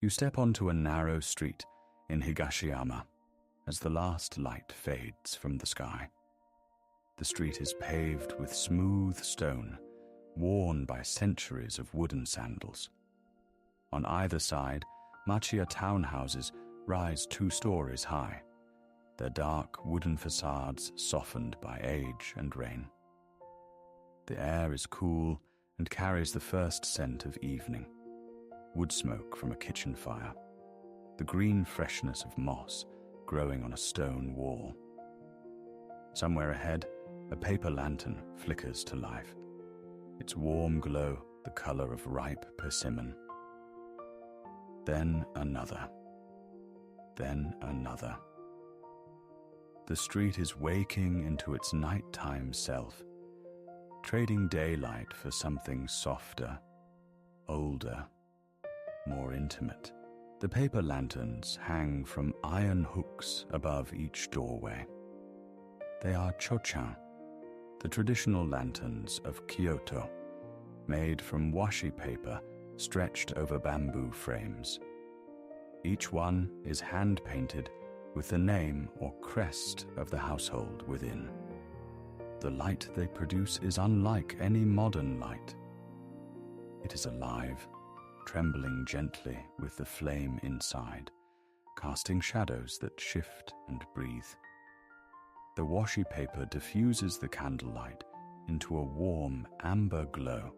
You step onto a narrow street in Higashiyama as the last light fades from the sky. The street is paved with smooth stone, worn by centuries of wooden sandals. On either side, Machiya townhouses rise 2 stories high, their dark wooden facades softened by age and rain. The air is cool and carries the first scent of evening, wood smoke from a kitchen fire, the green freshness of moss growing on a stone wall. Somewhere ahead, a paper lantern flickers to life, its warm glow the color of ripe persimmon. Then another. Then another. The street is waking into its nighttime self, trading daylight for something softer, older, more intimate. The paper lanterns hang from iron hooks above each doorway. They are chochan, the traditional lanterns of Kyoto, made from washi paper stretched over bamboo frames. Each one is hand-painted with the name or crest of the household within. The light they produce is unlike any modern light. It is alive, trembling gently with the flame inside, casting shadows that shift and breathe. The washi paper diffuses the candlelight into a warm amber glow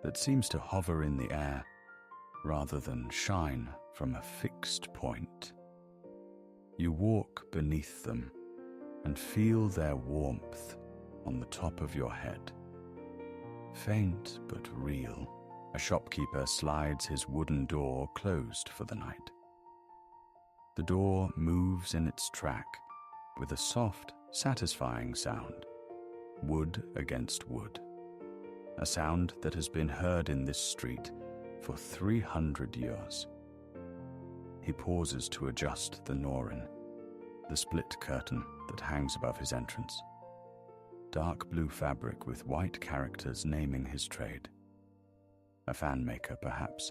that seems to hover in the air rather than shine from a fixed point. You walk beneath them and feel their warmth on the top of your head. Faint but real, a shopkeeper slides his wooden door closed for the night. The door moves in its track with a soft, satisfying sound, wood against wood, a sound that has been heard in this street for 300 years. He pauses to adjust the norin, the split curtain that hangs above his entrance. Dark blue fabric with white characters naming his trade. A fan maker, perhaps,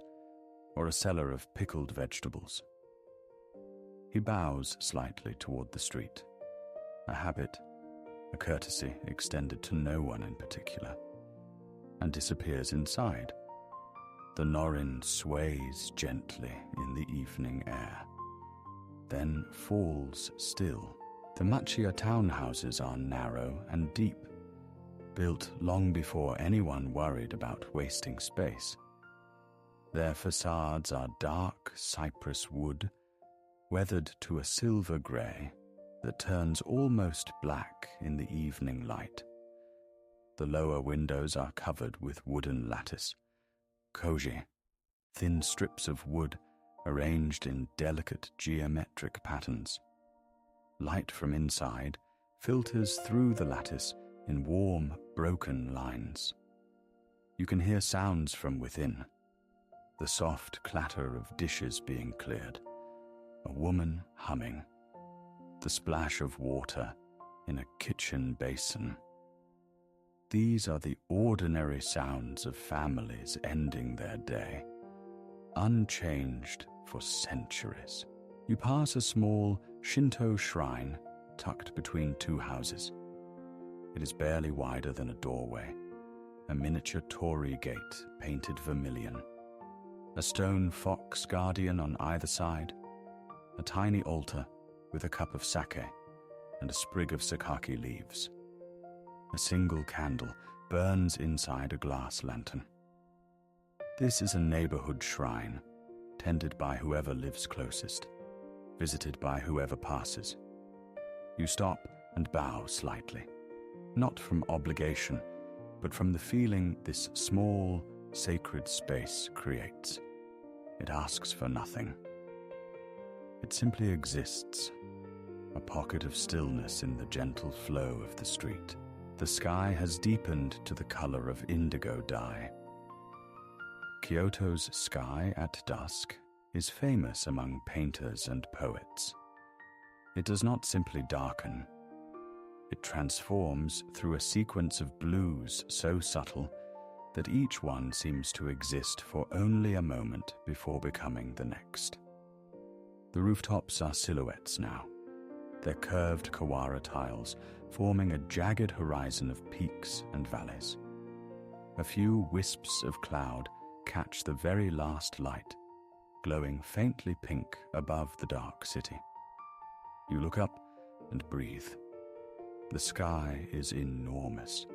or a seller of pickled vegetables. He bows slightly toward the street, a habit, a courtesy extended to no one in particular, and disappears inside. The norin sways gently in the evening air, then falls still. The Machiya townhouses are narrow and deep, built long before anyone worried about wasting space. Their facades are dark cypress wood, weathered to a silver grey that turns almost black in the evening light. The lower windows are covered with wooden lattice, koji, thin strips of wood arranged in delicate geometric patterns. Light from inside filters through the lattice in warm, broken lines. You can hear sounds from within, the soft clatter of dishes being cleared, a woman humming, the splash of water in a kitchen basin. These are the ordinary sounds of families ending their day, unchanged for centuries. You pass a small Shinto shrine tucked between 2 houses. It is barely wider than a doorway, a miniature torii gate painted vermilion, a stone fox guardian on either side, a tiny altar with a cup of sake and a sprig of sakaki leaves. A single candle burns inside a glass lantern. This is a neighborhood shrine, tended by whoever lives closest, visited by whoever passes. You stop and bow slightly, not from obligation, but from the feeling this small, sacred space creates. It asks for nothing. It simply exists, a pocket of stillness in the gentle flow of the street. The sky has deepened to the color of indigo dye. Kyoto's sky at dusk is famous among painters and poets. It does not simply darken. It transforms through a sequence of blues so subtle that each one seems to exist for only a moment before becoming the next. The rooftops are silhouettes now, their curved Kawara tiles forming a jagged horizon of peaks and valleys. A few wisps of cloud catch the very last light, glowing faintly pink above the dark city. You look up and breathe. The sky is enormous.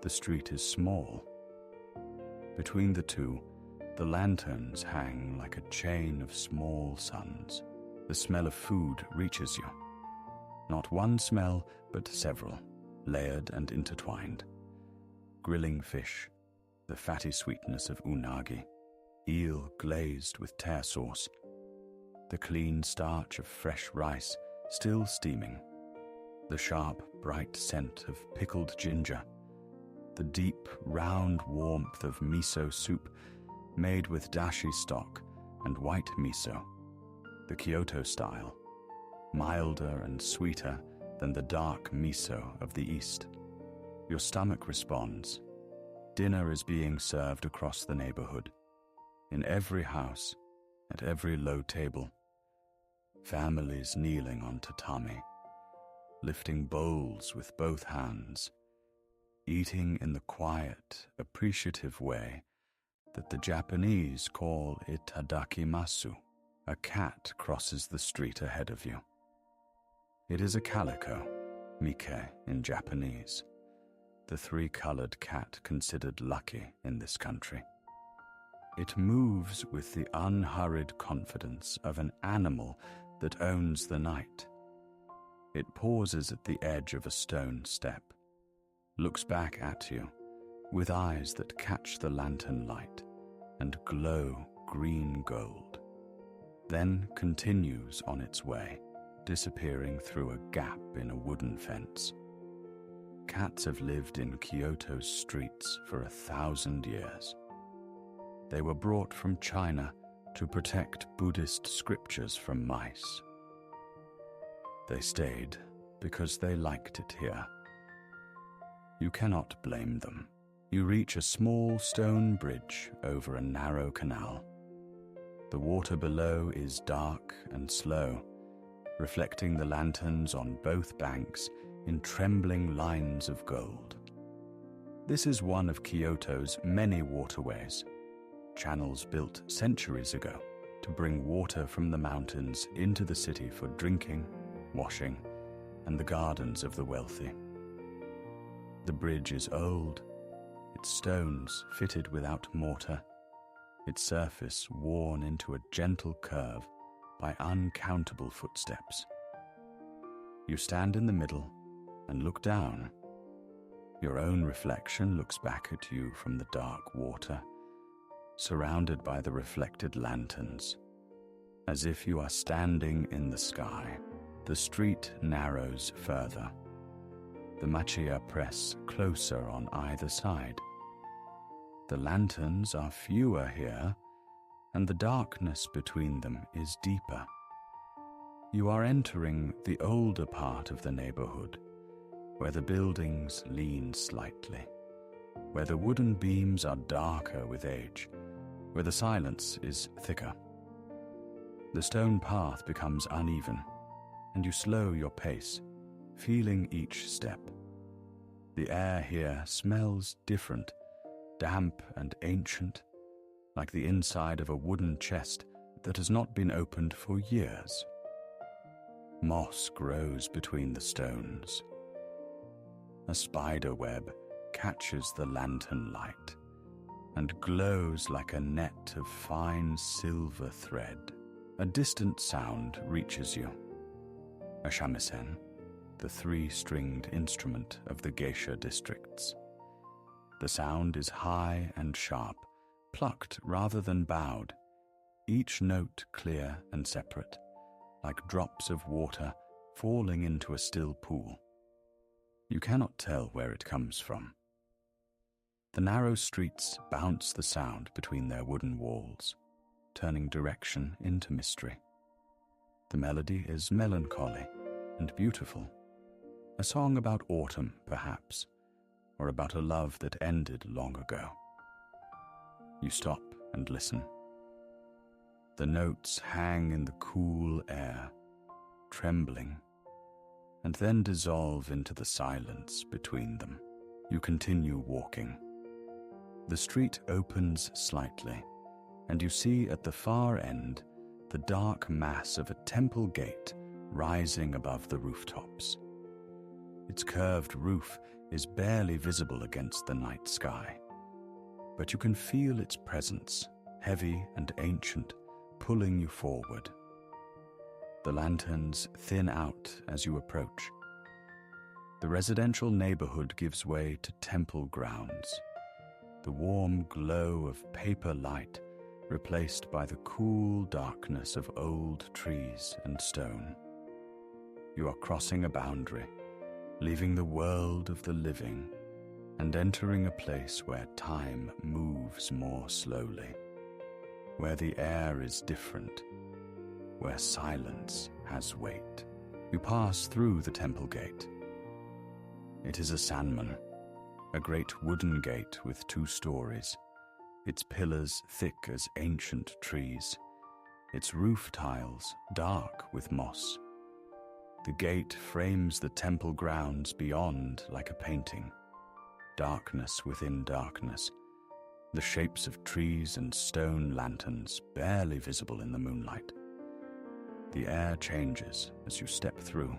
The street is small. Between the two, the lanterns hang like a chain of small suns. The smell of food reaches you. Not one smell, but several, layered and intertwined. Grilling fish, the fatty sweetness of unagi, eel glazed with tear sauce, the clean starch of fresh rice still steaming, the sharp, bright scent of pickled ginger, the deep, round warmth of miso soup made with dashi stock and white miso, the Kyoto style, milder and sweeter than the dark miso of the East. Your stomach responds. Dinner is being served across the neighborhood, in every house, at every low table. Families kneeling on tatami, lifting bowls with both hands, eating in the quiet, appreciative way that the Japanese call itadakimasu. A cat crosses the street ahead of you. It is a calico, mike in Japanese, the three-colored cat considered lucky in this country. It moves with the unhurried confidence of an animal that owns the night. It pauses at the edge of a stone step, looks back at you with eyes that catch the lantern light and glow green gold, then continues on its way, disappearing through a gap in a wooden fence. Cats have lived in Kyoto's streets for 1,000 years. They were brought from China to protect Buddhist scriptures from mice. They stayed because they liked it here. You cannot blame them. You reach a small stone bridge over a narrow canal. The water below is dark and slow, reflecting the lanterns on both banks in trembling lines of gold. This is one of Kyoto's many waterways, channels built centuries ago to bring water from the mountains into the city for drinking, washing, and the gardens of the wealthy. The bridge is old, its stones fitted without mortar, its surface worn into a gentle curve by uncountable footsteps. You stand in the middle and look down. Your own reflection looks back at you from the dark water, surrounded by the reflected lanterns. As if you are standing in the sky, the street narrows further. The machiya press closer on either side. The lanterns are fewer here, and the darkness between them is deeper. You are entering the older part of the neighborhood, where the buildings lean slightly, where the wooden beams are darker with age, where the silence is thicker. The stone path becomes uneven, and you slow your pace, feeling each step. The air here smells different, damp and ancient, like the inside of a wooden chest that has not been opened for years. Moss grows between the stones. A spider web catches the lantern light and glows like a net of fine silver thread. A distant sound reaches you. A shamisen, the three-stringed instrument of the geisha districts. The sound is high and sharp, plucked rather than bowed, each note clear and separate, like drops of water falling into a still pool. You cannot tell where it comes from. The narrow streets bounce the sound between their wooden walls, turning direction into mystery. The melody is melancholy and beautiful, a song about autumn, perhaps, or about a love that ended long ago. You stop and listen. The notes hang in the cool air, trembling, and then dissolve into the silence between them. You continue walking. The street opens slightly, and you see at the far end the dark mass of a temple gate rising above the rooftops. Its curved roof is barely visible against the night sky, but you can feel its presence, heavy and ancient, pulling you forward. The lanterns thin out as you approach. The residential neighborhood gives way to temple grounds, the warm glow of paper light replaced by the cool darkness of old trees and stone. You are crossing a boundary, leaving the world of the living and entering a place where time moves more slowly, where the air is different, where silence has weight. You pass through the temple gate. It is a sanman, a great wooden gate with 2 stories, its pillars thick as ancient trees, its roof tiles dark with moss. The gate frames the temple grounds beyond like a painting, darkness within darkness, the shapes of trees and stone lanterns barely visible in the moonlight. The air changes as you step through.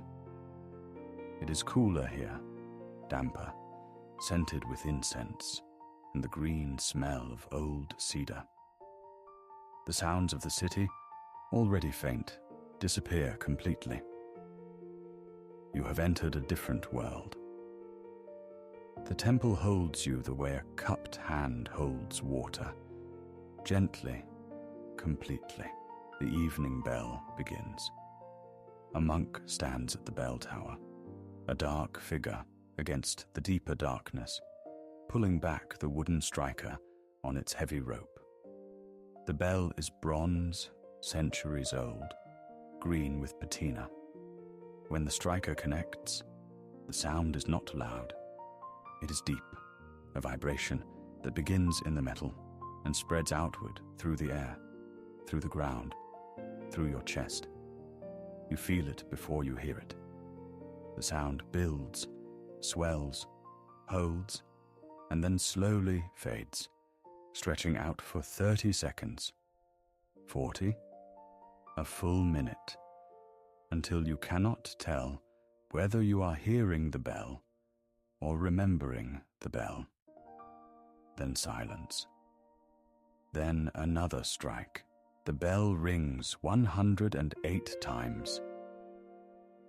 It is cooler here, damper, scented with incense and the green smell of old cedar. The sounds of the city, already faint, disappear completely. You have entered a different world. The temple holds you the way a cupped hand holds water. Gently, completely, the evening bell begins. A monk stands at the bell tower, a dark figure against the deeper darkness, pulling back the wooden striker on its heavy rope. The bell is bronze, centuries old, green with patina. When the striker connects, the sound is not loud. It is deep, a vibration that begins in the metal and spreads outward through the air, through the ground, through your chest. You feel it before you hear it. The sound builds, swells, holds, and then slowly fades, stretching out for 30 seconds, 40, a full minute, until you cannot tell whether you are hearing the bell or remembering the bell. Then silence. Then another strike. The bell rings 108 times.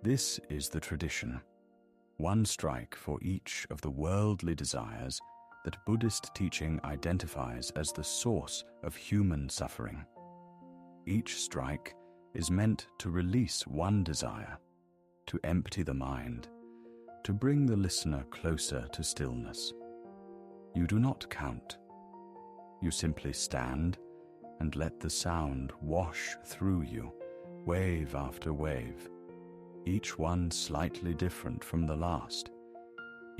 This is the tradition. 1 strike for each of the worldly desires that Buddhist teaching identifies as the source of human suffering. Each strike is meant to release 1 desire, to empty the mind, to bring the listener closer to stillness. You do not count. You simply stand and let the sound wash through you, wave after wave, each one slightly different from the last,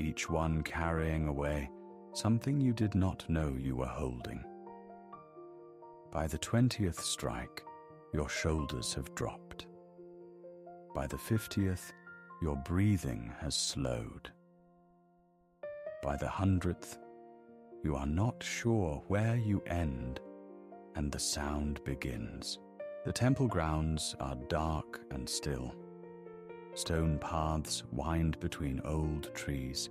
each one carrying away something you did not know you were holding. By the 20th strike, your shoulders have dropped. By the 50th, your breathing has slowed. By the 100th, you are not sure where you end and the sound begins. The temple grounds are dark and still. Stone paths wind between old trees,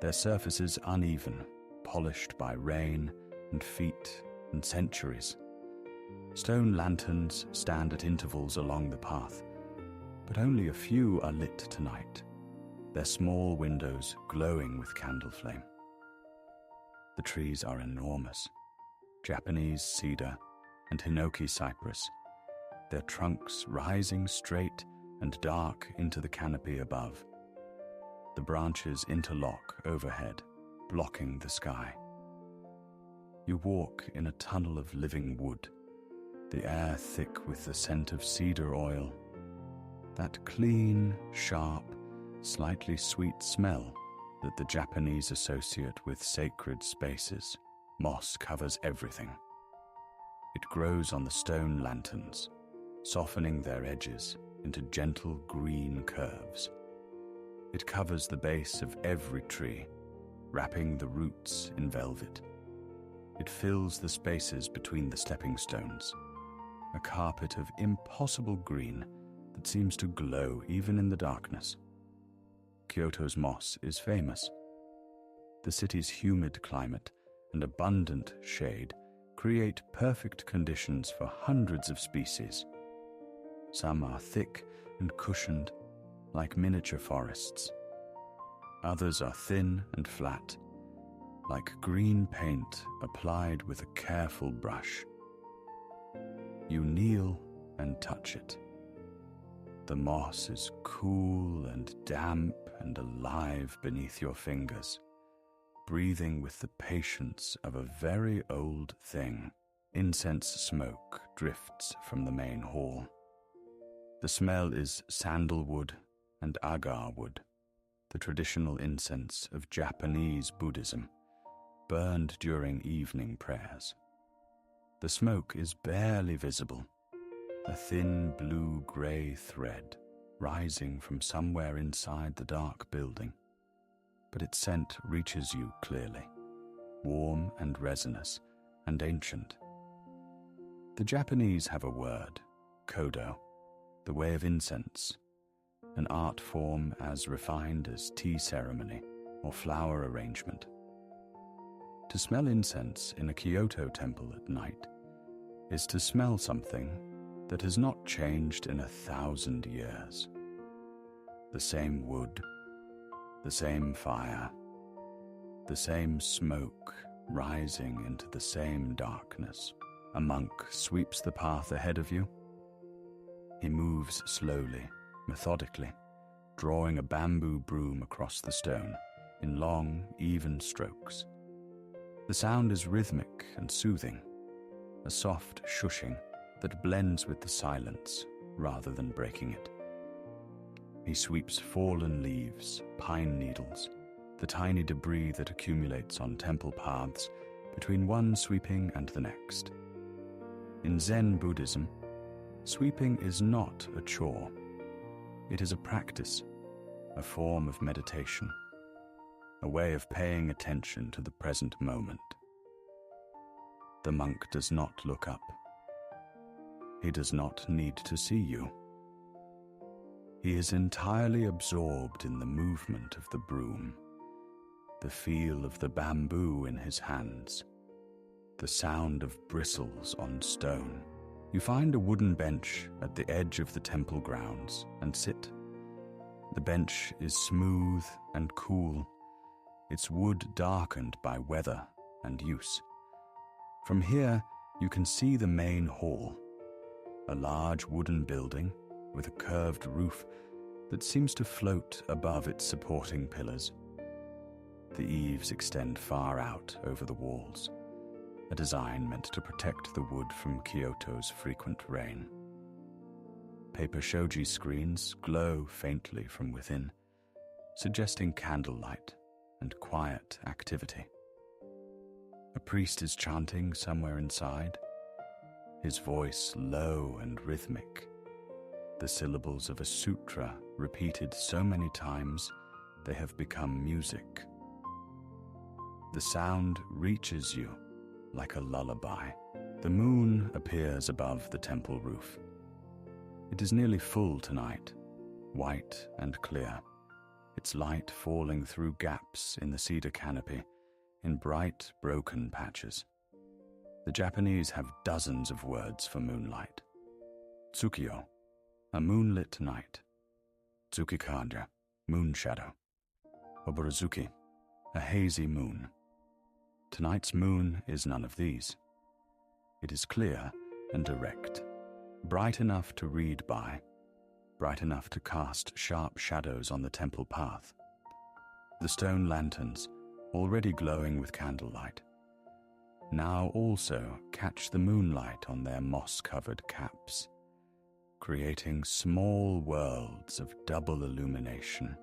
their surfaces uneven, polished by rain and feet and centuries. Stone lanterns stand at intervals along the path, but only a few are lit tonight, their small windows glowing with candle flame. The trees are enormous, Japanese cedar and hinoki cypress, their trunks rising straight and dark into the canopy above. The branches interlock overhead, blocking the sky. You walk in a tunnel of living wood, the air thick with the scent of cedar oil, that clean, sharp, slightly sweet smell that the Japanese associate with sacred spaces. Moss covers everything. It grows on the stone lanterns, softening their edges into gentle green curves. It covers the base of every tree, wrapping the roots in velvet. It fills the spaces between the stepping stones, a carpet of impossible green that seems to glow even in the darkness. Kyoto's moss is famous. The city's humid climate and abundant shade create perfect conditions for hundreds of species. Some are thick and cushioned, like miniature forests. Others are thin and flat, like green paint applied with a careful brush. You kneel and touch it. The moss is cool and damp and alive beneath your fingers, breathing with the patience of a very old thing. Incense smoke drifts from the main hall. The smell is sandalwood and agar wood, the traditional incense of Japanese Buddhism, burned during evening prayers. The smoke is barely visible, a thin blue-gray thread rising from somewhere inside the dark building, but its scent reaches you clearly, warm and resinous and ancient. The Japanese have a word, kodo, the way of incense, an art form as refined as tea ceremony or flower arrangement. To smell incense in a Kyoto temple at night is to smell something that has not changed in 1,000 years. The same wood, the same fire, the same smoke rising into the same darkness. A monk sweeps the path ahead of you. He moves slowly, methodically, drawing a bamboo broom across the stone in long, even strokes. The sound is rhythmic and soothing, a soft shushing that blends with the silence rather than breaking it. He sweeps fallen leaves, pine needles, the tiny debris that accumulates on temple paths between one sweeping and the next. In Zen Buddhism, sweeping is not a chore. It is a practice, a form of meditation, a way of paying attention to the present moment. The monk does not look up. He does not need to see you. He is entirely absorbed in the movement of the broom, the feel of the bamboo in his hands, the sound of bristles on stone. You find a wooden bench at the edge of the temple grounds and sit. The bench is smooth and cool, its wood darkened by weather and use. From here, you can see the main hall, a large wooden building with a curved roof that seems to float above its supporting pillars. The eaves extend far out over the walls, a design meant to protect the wood from Kyoto's frequent rain. Paper shoji screens glow faintly from within, suggesting candlelight and quiet activity. A priest is chanting somewhere inside, his voice low and rhythmic, the syllables of a sutra repeated so many times they have become music. The sound reaches you like a lullaby. The moon appears above the temple roof. It is nearly full tonight, white and clear, its light falling through gaps in the cedar canopy in bright, broken patches. The Japanese have dozens of words for moonlight. Tsukiyo, a moonlit night. Tsukikanja, moon shadow. Oborozuki, a hazy moon. Tonight's moon is none of these. It is clear and direct, bright enough to read by, bright enough to cast sharp shadows on the temple path. The stone lanterns, already glowing with candlelight, now also catch the moonlight on their moss-covered caps, creating small worlds of double illumination,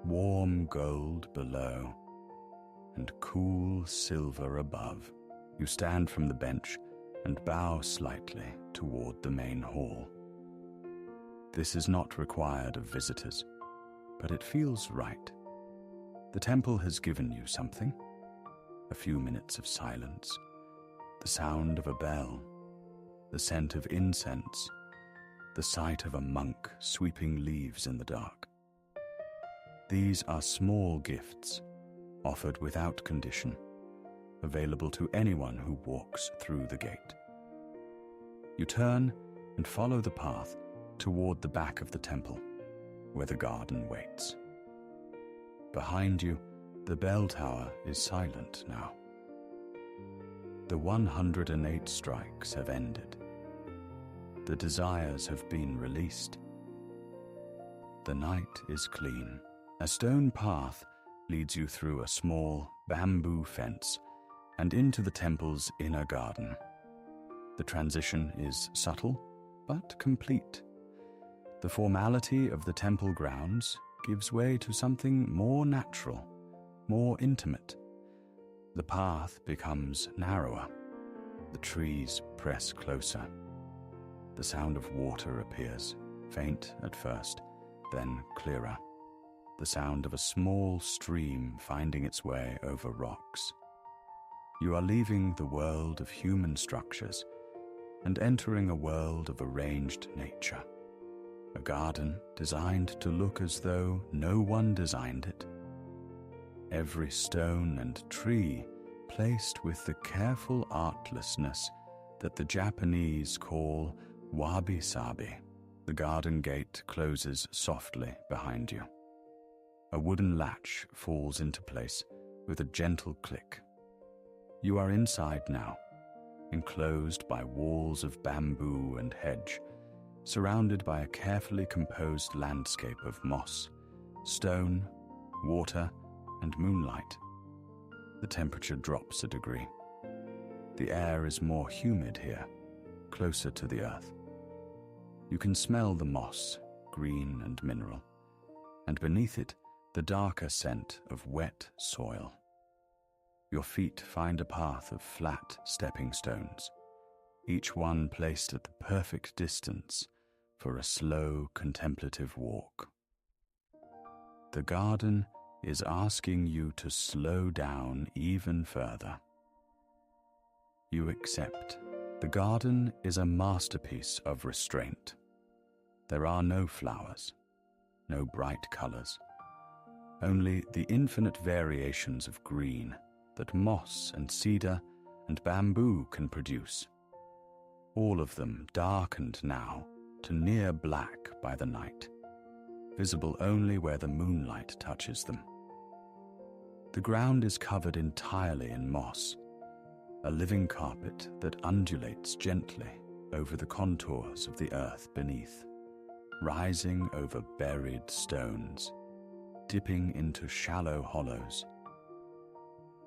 warm gold below and cool silver above. You stand from the bench and bow slightly toward the main hall. This is not required of visitors, but it feels right. The temple has given you something. A few minutes of silence, the sound of a bell, the scent of incense, the sight of a monk sweeping leaves in the dark. These are small gifts, offered without condition, available to anyone who walks through the gate. You turn and follow the path toward the back of the temple, where the garden waits. Behind you, the bell tower is silent now. The 108 strikes have ended. The desires have been released. The night is clean. A stone path leads you through a small bamboo fence and into the temple's inner garden. The transition is subtle but complete. The formality of the temple grounds gives way to something more natural, more intimate. The path becomes narrower. The trees press closer. The sound of water appears, faint at first, then clearer. The sound of a small stream finding its way over rocks. You are leaving the world of human structures and entering a world of arranged nature. A garden designed to look as though no one designed it. Every stone and tree placed with the careful artlessness that the Japanese call wabi-sabi. The garden gate closes softly behind you. A wooden latch falls into place with a gentle click. You are inside now, enclosed by walls of bamboo and hedge, surrounded by a carefully composed landscape of moss, stone, water, and moonlight. The temperature drops a degree. The air is more humid here, closer to the earth. You can smell the moss, green and mineral, and beneath it, the darker scent of wet soil. Your feet find a path of flat stepping stones, each one placed at the perfect distance for a slow, contemplative walk. The garden is asking you to slow down even further. You accept. The garden is a masterpiece of restraint. There are no flowers, no bright colors, only the infinite variations of green that moss and cedar and bamboo can produce, all of them darkened now to near black by the night, visible only where the moonlight touches them. The ground is covered entirely in moss, a living carpet that undulates gently over the contours of the earth beneath, rising over buried stones, dipping into shallow hollows.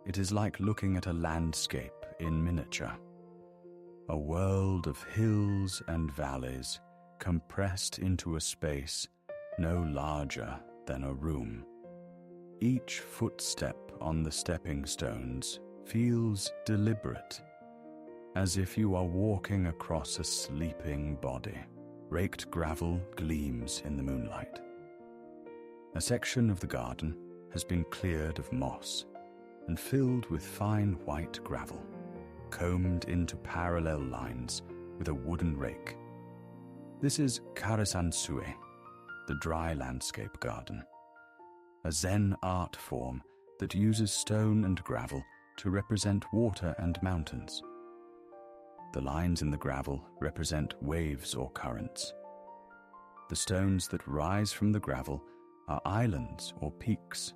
It is like looking at a landscape in miniature, a world of hills and valleys compressed into a space no larger than a room. Each footstep on the stepping stones feels deliberate, as if you are walking across a sleeping body. Raked gravel gleams in the moonlight. A section of the garden has been cleared of moss and filled with fine white gravel, combed into parallel lines with a wooden rake. This is Karasansue, the dry landscape garden, a Zen art form that uses stone and gravel to represent water and mountains. The lines in the gravel represent waves or currents. The stones that rise from the gravel are islands or peaks.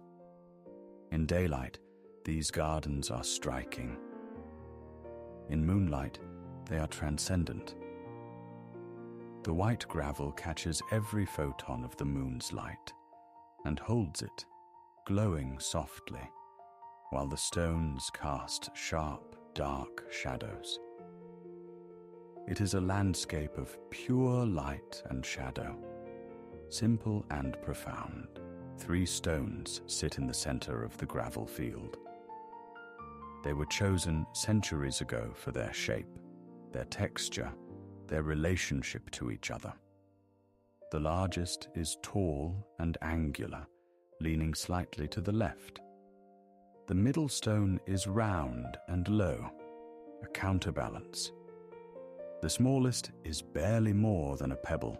In daylight, these gardens are striking. In moonlight, they are transcendent. The white gravel catches every photon of the moon's light and holds it, glowing softly, while the stones cast sharp, dark shadows. It is a landscape of pure light and shadow, simple and profound. 3 stones sit in the center of the gravel field. They were chosen centuries ago for their shape, their texture, their relationship to each other. The largest is tall and angular, leaning slightly to the left. The middle stone is round and low, a counterbalance. The smallest is barely more than a pebble,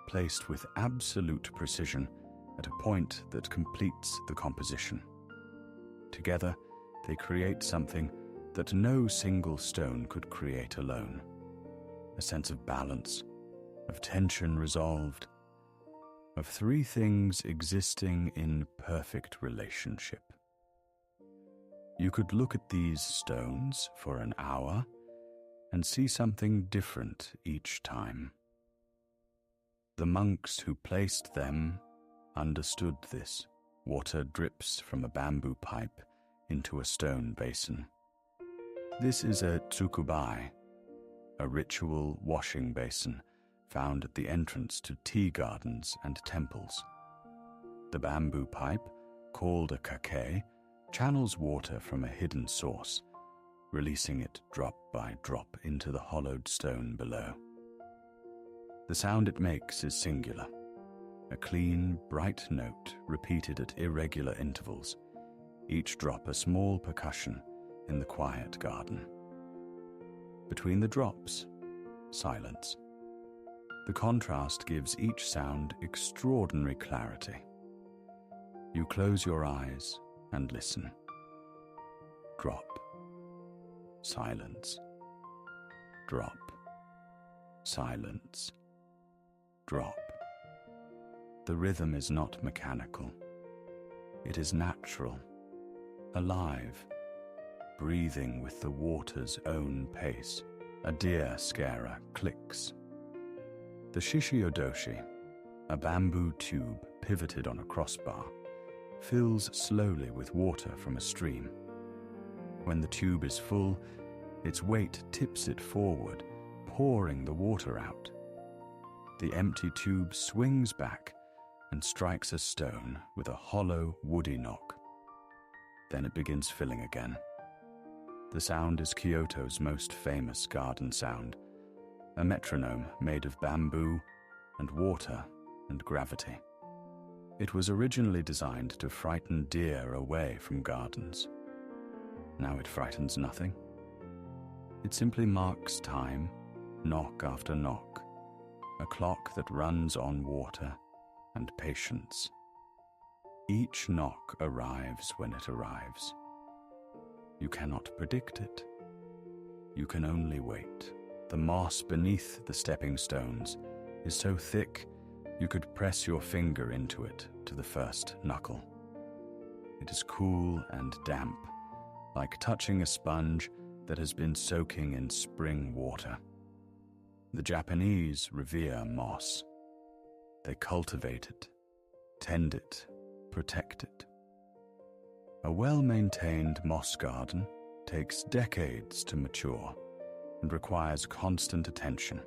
placed with absolute precision at a point that completes the composition. Together, they create something that no single stone could create alone. A sense of balance, of tension resolved, of three things existing in perfect relationship. You could look at these stones for an hour and see something different each time. The monks who placed them understood this. Water drips from a bamboo pipe into a stone basin. This is a tsukubai, a ritual washing basin found at the entrance to tea gardens and temples. The bamboo pipe, called a kake, channels water from a hidden source, releasing it drop by drop into the hollowed stone below. The sound it makes is singular, a clean, bright note repeated at irregular intervals, each drop a small percussion in the quiet garden. Between the drops, silence. The contrast gives each sound extraordinary clarity. You close your eyes and listen. Drop. Silence. Drop. Silence. Drop. The rhythm is not mechanical. It is natural, alive, breathing with the water's own pace. A deer scarer clicks. The shishiodoshi, a bamboo tube pivoted on a crossbar, fills slowly with water from a stream. When the tube is full, its weight tips it forward, pouring the water out. The empty tube swings back and strikes a stone with a hollow, woody knock. Then it begins filling again. The sound is Kyoto's most famous garden sound, a metronome made of bamboo and water and gravity. It was originally designed to frighten deer away from gardens. Now it frightens nothing. It simply marks time, knock after knock, a clock that runs on water and patience. Each knock arrives when it arrives. You cannot predict it. You can only wait. The moss beneath the stepping stones is so thick you could press your finger into it to the first knuckle. It is cool and damp, like touching a sponge that has been soaking in spring water. The Japanese revere moss. They cultivate it, tend it, protect it. A well-maintained moss garden takes decades to mature and requires constant attention,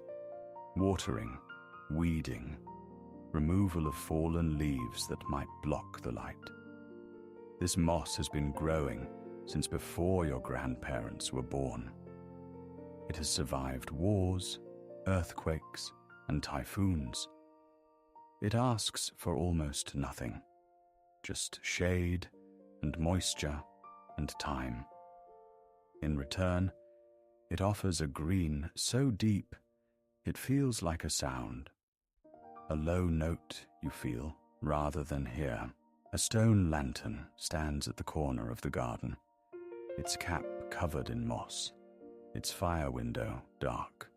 watering, weeding, removal of fallen leaves that might block the light. This moss has been growing since before your grandparents were born. It has survived wars, earthquakes, and typhoons. It asks for almost nothing, just shade and moisture and time. In return, it offers a green so deep it feels like a sound, a low note you feel rather than hear. A stone lantern stands at the corner of the garden, its cap covered in moss, its fire window dark.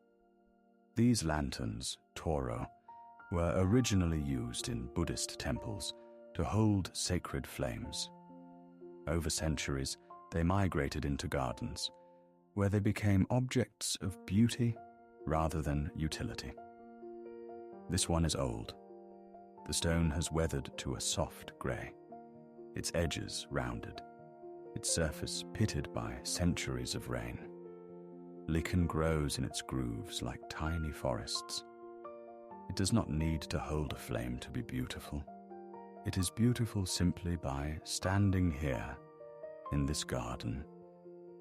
These lanterns, Toro, were originally used in Buddhist temples to hold sacred flames. Over centuries, they migrated into gardens, where they became objects of beauty rather than utility. This one is old. The stone has weathered to a soft grey, its edges rounded, its surface pitted by centuries of rain. Lichen grows in its grooves like tiny forests. It does not need to hold a flame to be beautiful. It is beautiful simply by standing here, in this garden,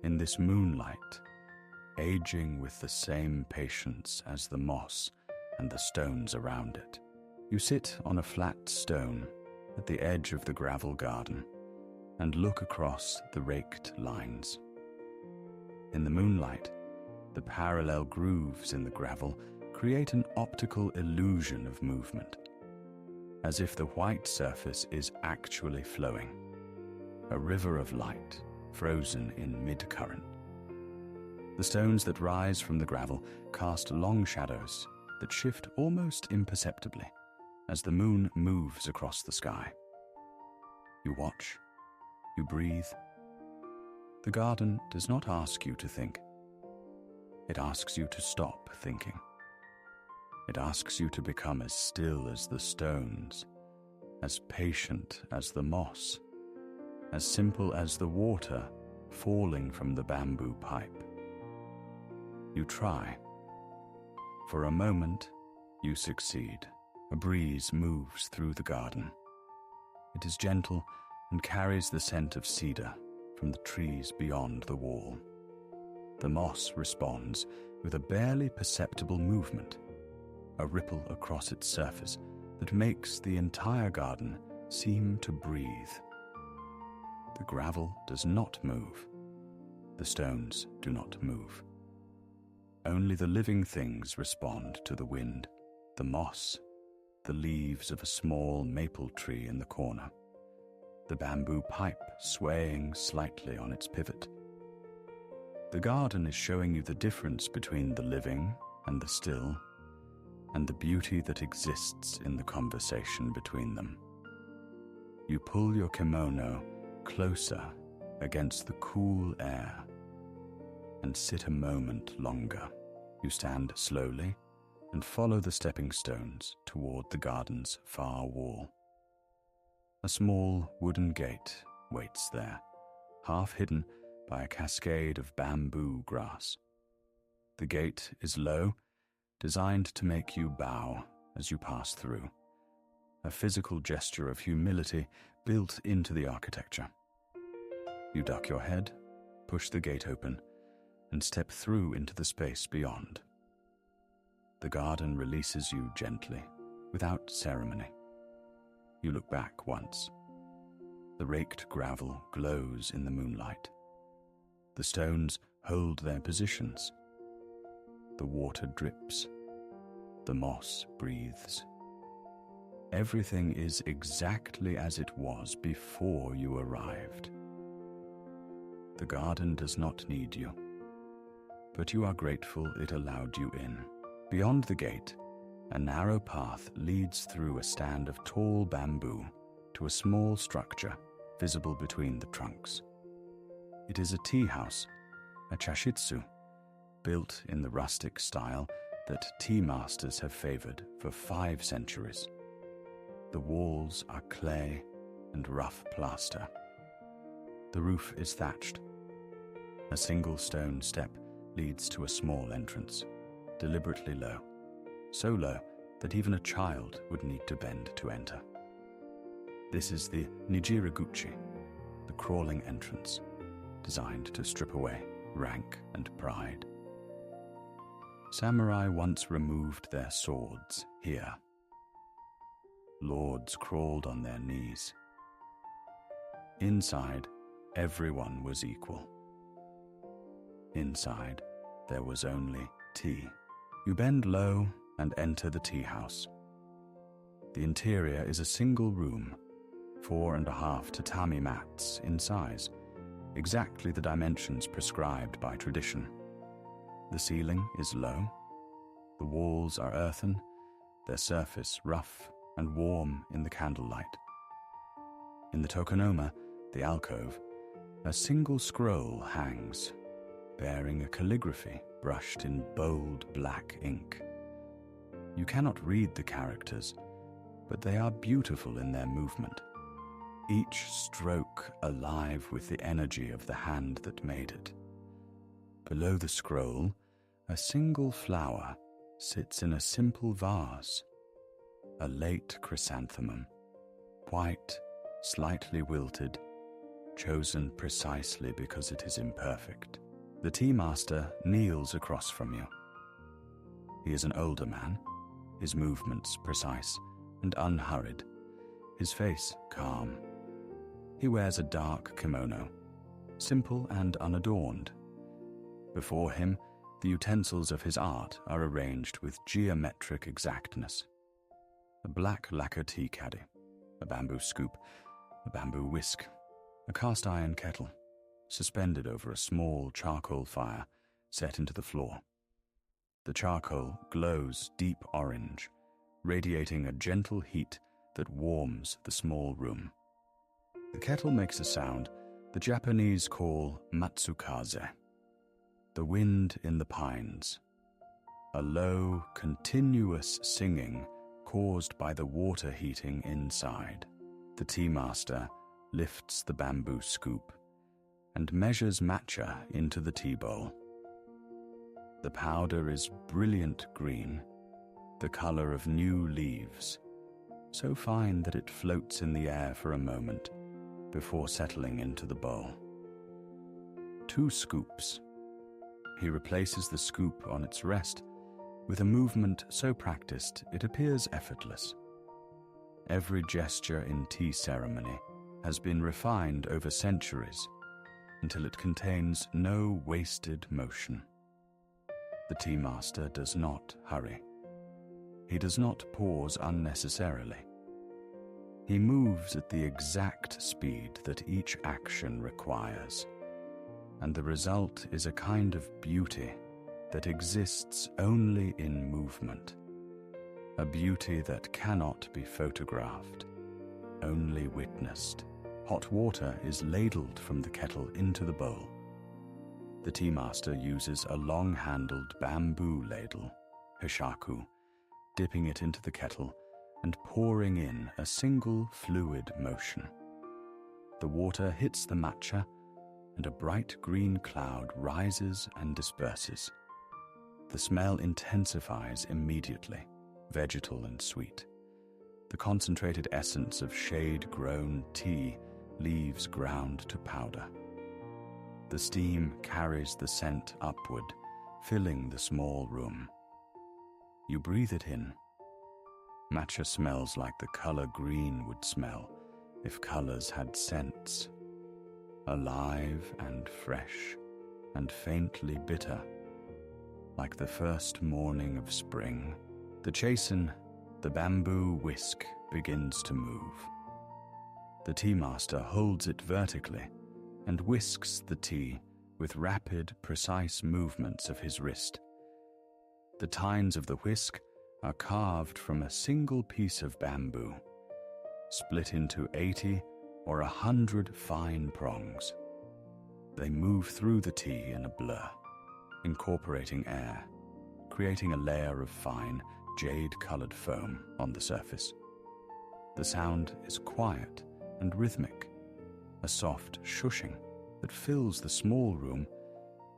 in this moonlight, aging with the same patience as the moss and the stones around it. You sit on a flat stone at the edge of the gravel garden and look across the raked lines. In the moonlight, the parallel grooves in the gravel create an optical illusion of movement, as if the white surface is actually flowing, a river of light frozen in mid-current. The stones that rise from the gravel cast long shadows that shift almost imperceptibly as the moon moves across the sky. You watch, you breathe. The garden does not ask you to think. It asks you to stop thinking. It asks you to become as still as the stones, as patient as the moss, as simple as the water falling from the bamboo pipe. You try. For a moment, you succeed. A breeze moves through the garden. It is gentle and carries the scent of cedar from the trees beyond the wall. The moss responds with a barely perceptible movement, a ripple across its surface that makes the entire garden seem to breathe. The gravel does not move. The stones do not move. Only the living things respond to the wind, the moss, the leaves of a small maple tree in the corner, the bamboo pipe swaying slightly on its pivot. The garden is showing you the difference between the living and the still, and the beauty that exists in the conversation between them. You pull your kimono closer against the cool air and sit a moment longer. You stand slowly and follow the stepping stones toward the garden's far wall. A small wooden gate waits there, half hidden by a cascade of bamboo grass. The gate is low, designed to make you bow as you pass through, a physical gesture of humility built into the architecture. You duck your head, push the gate open, and step through into the space beyond. The garden releases you gently, without ceremony. You look back once. The raked gravel glows in the moonlight. The stones hold their positions. The water drips. The moss breathes. Everything is exactly as it was before you arrived. The garden does not need you, but you are grateful it allowed you in. Beyond the gate, a narrow path leads through a stand of tall bamboo to a small structure visible between the trunks. It is a tea house, a chashitsu, built in the rustic style that tea masters have favored for 5 centuries. The walls are clay and rough plaster. The roof is thatched. A single stone step leads to a small entrance, deliberately low, so low that even a child would need to bend to enter. This is the Nijiraguchi, the crawling entrance, designed to strip away rank and pride. Samurai once removed their swords here. Lords crawled on their knees. Inside, everyone was equal. Inside, there was only tea. You bend low and enter the tea house. The interior is a single room, 4.5 tatami mats in size, exactly the dimensions prescribed by tradition. The ceiling is low. The walls are earthen, their surface rough and warm in the candlelight. In the tokonoma, the alcove, a single scroll hangs, bearing a calligraphy brushed in bold black ink. You cannot read the characters, but they are beautiful in their movement, each stroke alive with the energy of the hand that made it. Below the scroll, a single flower sits in a simple vase, a late chrysanthemum, white, slightly wilted, chosen precisely because it is imperfect. The tea master kneels across from you. He is an older man, his movements precise and unhurried, his face calm. He wears a dark kimono, simple and unadorned. Before him, the utensils of his art are arranged with geometric exactness. A black lacquer tea caddy, a bamboo scoop, a bamboo whisk, a cast iron kettle, suspended over a small charcoal fire set into the floor. The charcoal glows deep orange, radiating a gentle heat that warms the small room. The kettle makes a sound the Japanese call matsukaze, the wind in the pines, a low, continuous singing caused by the water heating inside. The tea master lifts the bamboo scoop and measures matcha into the tea bowl. The powder is brilliant green, the color of new leaves, so fine that it floats in the air for a moment before settling into the bowl. 2 scoops. He replaces the scoop on its rest with a movement so practiced it appears effortless. Every gesture in tea ceremony has been refined over centuries until it contains no wasted motion. The tea master does not hurry. He does not pause unnecessarily. He moves at the exact speed that each action requires, and the result is a kind of beauty that exists only in movement, a beauty that cannot be photographed, only witnessed. Hot water is ladled from the kettle into the bowl. The tea master uses a long-handled bamboo ladle, hishaku, dipping it into the kettle and pouring in a single fluid motion. The water hits the matcha, and a bright green cloud rises and disperses. The smell intensifies immediately, vegetal and sweet. The concentrated essence of shade-grown tea leaves ground to powder. The steam carries the scent upward, filling the small room. You breathe it in. Matcha smells like the color green would smell if colors had scents. Alive and fresh and faintly bitter, like the first morning of spring. The chasen, the bamboo whisk, begins to move. The tea master holds it vertically and whisks the tea with rapid, precise movements of his wrist. The tines of the whisk are carved from a single piece of bamboo, split into 80 or 100 fine prongs. They move through the tea in a blur, incorporating air, creating a layer of fine, jade-colored foam on the surface. The sound is quiet and rhythmic, a soft shushing that fills the small room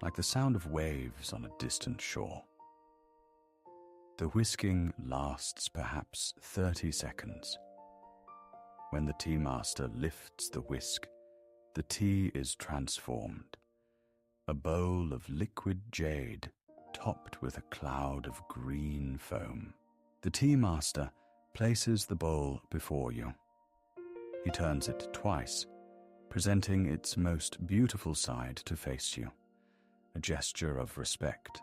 like the sound of waves on a distant shore. The whisking lasts perhaps 30 seconds. When the tea master lifts the whisk, the tea is transformed. A bowl of liquid jade topped with a cloud of green foam. The tea master places the bowl before you. He turns it twice, presenting its most beautiful side to face you, a gesture of respect.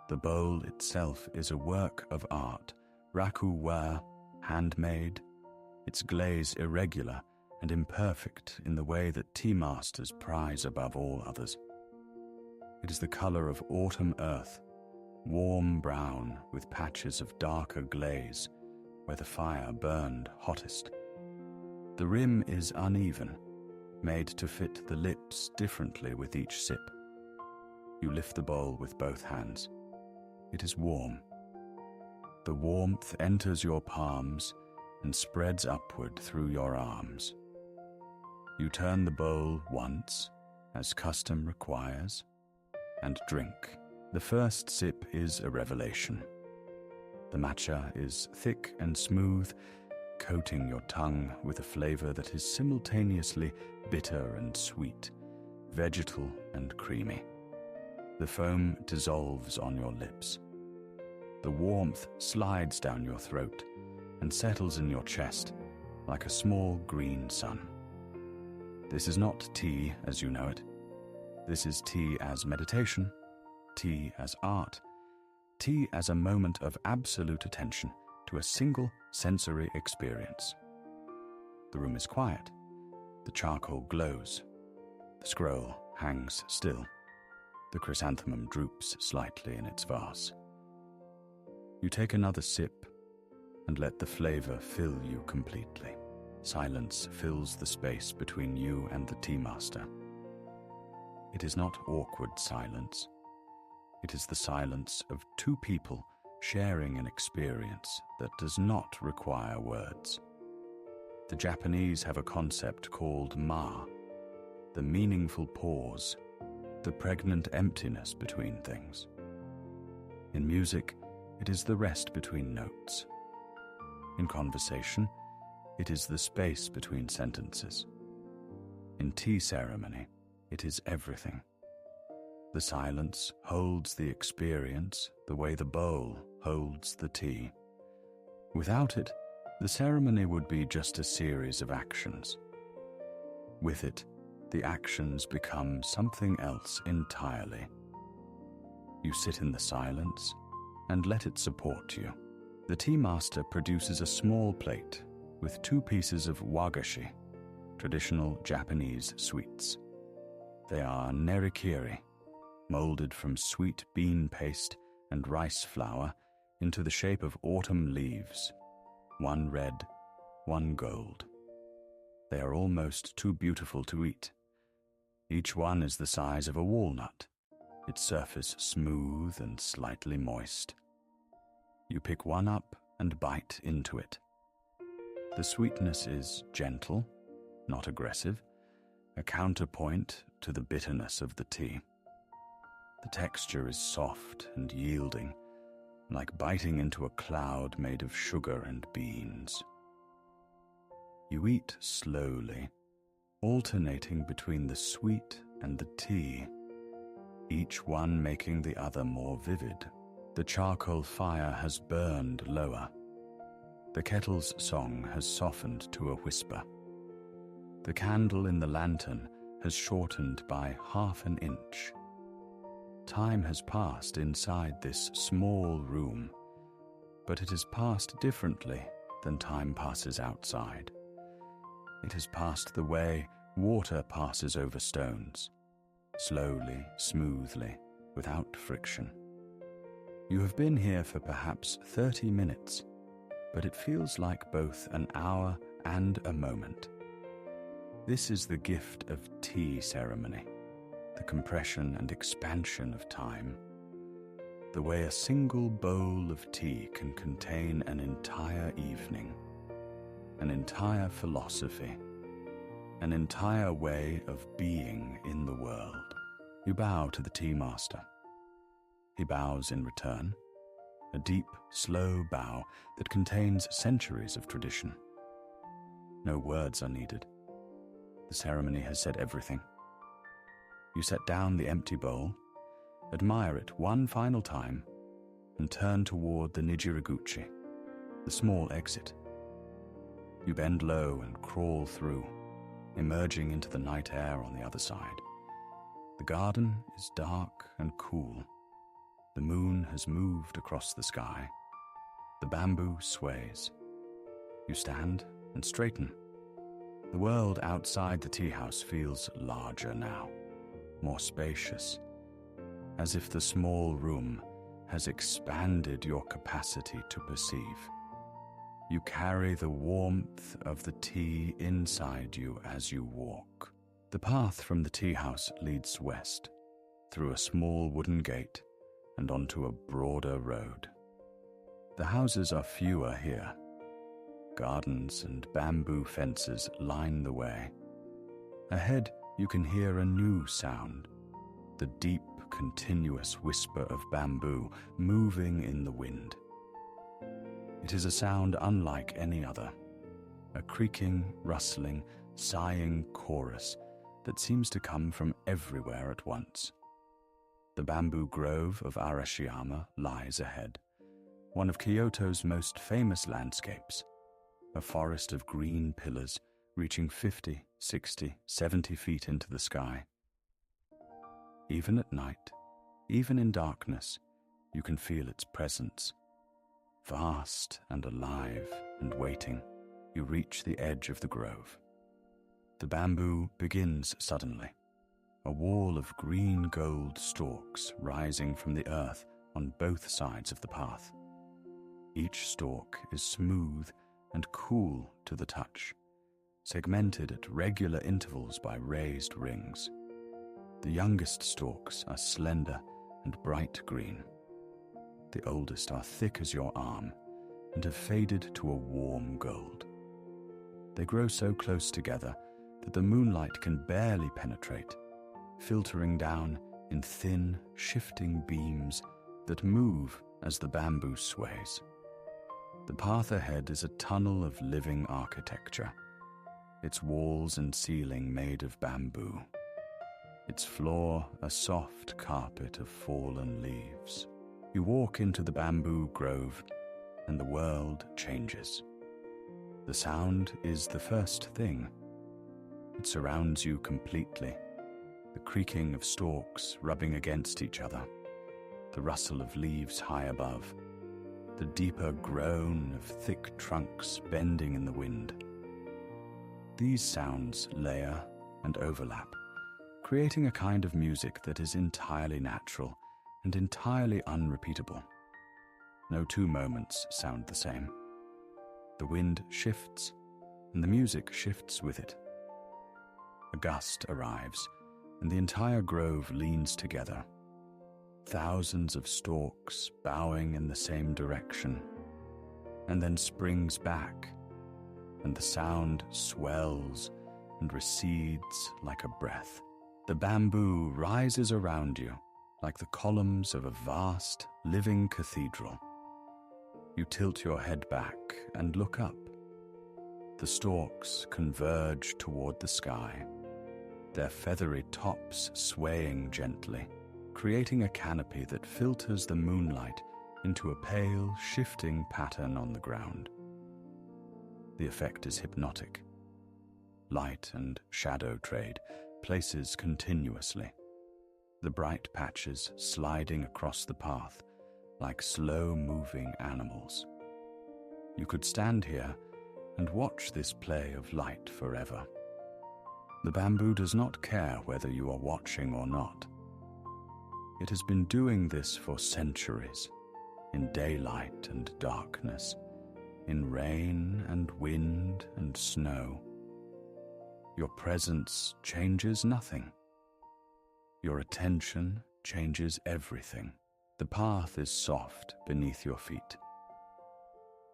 The bowl itself is a work of art, raku-wa, handmade, its glaze irregular and imperfect in the way that tea masters prize above all others. It is the color of autumn earth, warm brown with patches of darker glaze where the fire burned hottest. The rim is uneven, made to fit the lips differently with each sip. You lift the bowl with both hands. It is warm. The warmth enters your palms and spreads upward through your arms. You turn the bowl once, as custom requires, and drink. The first sip is a revelation. The matcha is thick and smooth, coating your tongue with a flavor that is simultaneously bitter and sweet, vegetal and creamy. The foam dissolves on your lips. The warmth slides down your throat and settles in your chest like a small green sun. This is not tea as you know it. This is tea as meditation, tea as art, tea as a moment of absolute attention to a single sensory experience. The room is quiet. The charcoal glows. The scroll hangs still. The chrysanthemum droops slightly in its vase. You take another sip and let the flavor fill you completely. Silence fills the space between you and the tea master. It is not awkward silence. It is the silence of two people sharing an experience that does not require words. The Japanese have a concept called ma, the meaningful pause, the pregnant emptiness between things. In music, it is the rest between notes. In conversation, it is the space between sentences. In tea ceremony, it is everything. The silence holds the experience the way the bowl holds the tea. Without it, the ceremony would be just a series of actions. With it, the actions become something else entirely. You sit in the silence and let it support you. The tea master produces a small plate with 2 pieces of wagashi, traditional Japanese sweets. They are nerikiri, molded from sweet bean paste and rice flour into the shape of autumn leaves, one red, one gold. They are almost too beautiful to eat. Each one is the size of a walnut, its surface smooth and slightly moist. You pick one up and bite into it. The sweetness is gentle, not aggressive, a counterpoint to the bitterness of the tea. The texture is soft and yielding, like biting into a cloud made of sugar and beans. You eat slowly, alternating between the sweet and the tea, each one making the other more vivid. The charcoal fire has burned lower. The kettle's song has softened to a whisper. The candle in the lantern has shortened by half an inch. Time has passed inside this small room, but it has passed differently than time passes outside. It has passed the way water passes over stones, slowly, smoothly, without friction. You have been here for perhaps 30 minutes, but it feels like both an hour and a moment. This is the gift of tea ceremony, the compression and expansion of time, the way a single bowl of tea can contain an entire evening, an entire philosophy, an entire way of being in the world. You bow to the tea master. He bows in return, a deep, slow bow that contains centuries of tradition. No words are needed. The ceremony has said everything. You set down the empty bowl, admire it one final time, and turn toward the Nijiraguchi, the small exit. You bend low and crawl through, emerging into the night air on the other side. The garden is dark and cool. The moon has moved across the sky. The bamboo sways. You stand and straighten. The world outside the tea house feels larger now, more spacious, as if the small room has expanded your capacity to perceive. You carry the warmth of the tea inside you as you walk. The path from the tea house leads west, through a small wooden gate and onto a broader road. The houses are fewer here. Gardens and bamboo fences line the way. Ahead, you can hear a new sound, the deep, continuous whisper of bamboo moving in the wind. It is a sound unlike any other, a creaking, rustling, sighing chorus that seems to come from everywhere at once. The bamboo grove of Arashiyama lies ahead, one of Kyoto's most famous landscapes, a forest of green pillars reaching 50, 60, 70 feet into the sky. Even at night, even in darkness, you can feel its presence. Vast and alive and waiting, you reach the edge of the grove. The bamboo begins suddenly, a wall of green-gold stalks rising from the earth on both sides of the path. Each stalk is smooth and cool to the touch, segmented at regular intervals by raised rings. The youngest stalks are slender and bright green. The oldest are thick as your arm and have faded to a warm gold. They grow so close together that the moonlight can barely penetrate, filtering down in thin, shifting beams that move as the bamboo sways. The path ahead is a tunnel of living architecture, its walls and ceiling made of bamboo, its floor a soft carpet of fallen leaves. You walk into the bamboo grove, and the world changes. The sound is the first thing. It surrounds you completely, the creaking of stalks rubbing against each other, the rustle of leaves high above, the deeper groan of thick trunks bending in the wind. These sounds layer and overlap, creating a kind of music that is entirely natural and entirely unrepeatable. No two moments sound the same. The wind shifts, and the music shifts with it. A gust arrives, and the entire grove leans together. Thousands of stalks bowing in the same direction, and then springs back, and the sound swells and recedes like a breath. The bamboo rises around you like the columns of a vast, living cathedral. You tilt your head back and look up. The stalks converge toward the sky, their feathery tops swaying gently, creating a canopy that filters the moonlight into a pale, shifting pattern on the ground. The effect is hypnotic. Light and shadow trade places continuously, the bright patches sliding across the path like slow-moving animals. You could stand here and watch this play of light forever. The bamboo does not care whether you are watching or not. It has been doing this for centuries, in daylight and darkness, in rain and wind and snow. Your presence changes nothing. Your attention changes everything. The path is soft beneath your feet.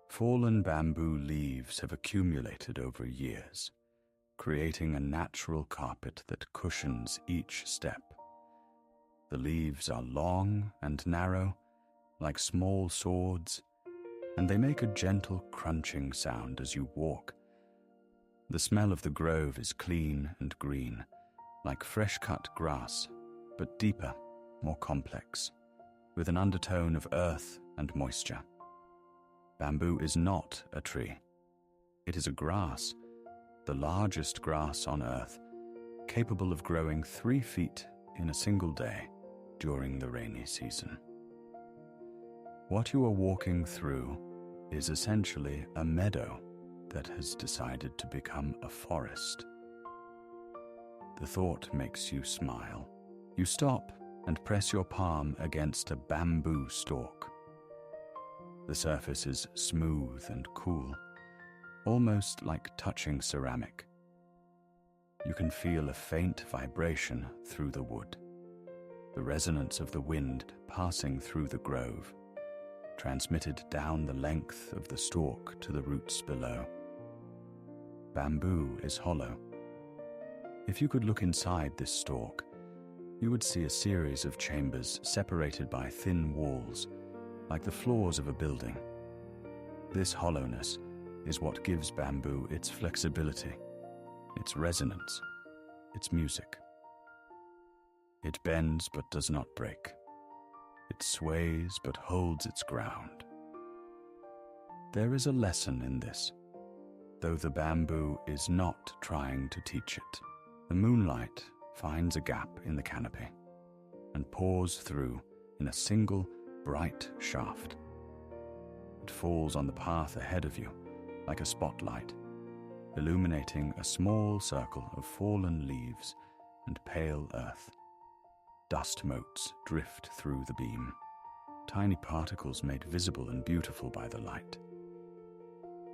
Fallen bamboo leaves have accumulated over years, creating a natural carpet that cushions each step. The leaves are long and narrow, like small swords, and they make a gentle crunching sound as you walk. The smell of the grove is clean and green, like fresh-cut grass, but deeper, more complex, with an undertone of earth and moisture. Bamboo is not a tree. It is a grass, the largest grass on earth, capable of growing 3 feet in a single day during the rainy season. What you are walking through is essentially a meadow that has decided to become a forest. The thought makes you smile. You stop and press your palm against a bamboo stalk. The surface is smooth and cool, almost like touching ceramic. You can feel a faint vibration through the wood, the resonance of the wind passing through the grove, transmitted down the length of the stalk to the roots below. Bamboo is hollow. If you could look inside this stalk, you would see a series of chambers separated by thin walls, like the floors of a building. This hollowness is what gives bamboo its flexibility, its resonance, its music. It bends but does not break. It sways but holds its ground. There is a lesson in this, though the bamboo is not trying to teach it. The moonlight finds a gap in the canopy and pours through in a single bright shaft. It falls on the path ahead of you like a spotlight, illuminating a small circle of fallen leaves and pale earth. Dust motes drift through the beam, tiny particles made visible and beautiful by the light.